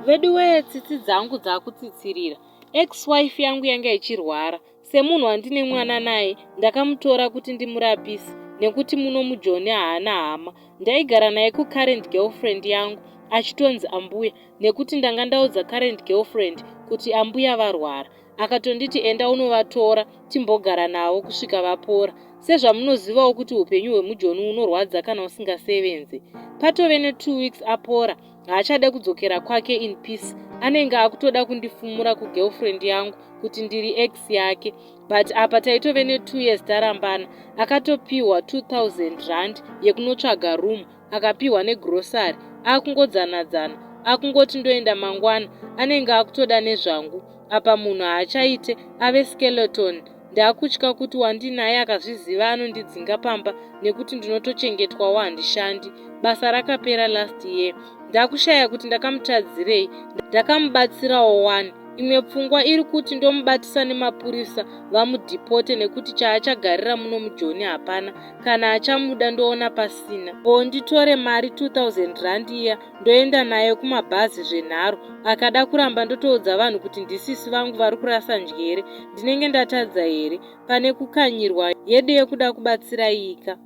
Vedu weye tsitsi dzangu dzakutsitsirira. Ex-wife yangu yanga ichirwara. Semunhu wandine mwana naye, ndakamutora kuti ndimurapise nekuti muno mujoni haana hama. Ndaigara naye current girlfriend yangu achitonzi ambuya nekuti ndanga ndaudza current girlfriend kuti ambuya varwara. Akatonditi enda unovatora timbogara navo kusvika vapora. Sezvamunozivawo kuti upenyu hwemujoni unorwadza kana usingasevenzi. Patove ne2 weeks apora, haachade kudzokera kwake in peace. Anenge akutoda kundifumura kugirlfriend yangu kuti ndiri ex yake. But apa taitove ne2 years tarambana, akatopiwa 2000 rand yekunotsvaga room, akapiwa negrocery, akungodzana-dzana, akungoti ndoenda mangwana, anenge akutoda nezvangu. Apa munhu haachaite ave skeleton. Ndakutya kuti wandinaye akazviziva anondidzinga pamba nekuti ndinotochengetwawo handishandi. Basa rakapera last year. Ndakushaya kuti ndakamutadzirei. Ndakamubatsirawo 1. Imwe pfungwa iri kuti ndomubatisa nemapurisa vamudhipote nekuti chaachagarira muno mujoni hapana. Kana achamuda ndoona pasina. Nditore mari 2000 rand iya ndoenda naye kumabhazi zvenharo. Akada kuramba ndotoudza vanhu kuti ndisisi vangu vari kurasa njere. Ndinenge ndatadza here pane kukanyirwa yedu yekuda kubatsira ika.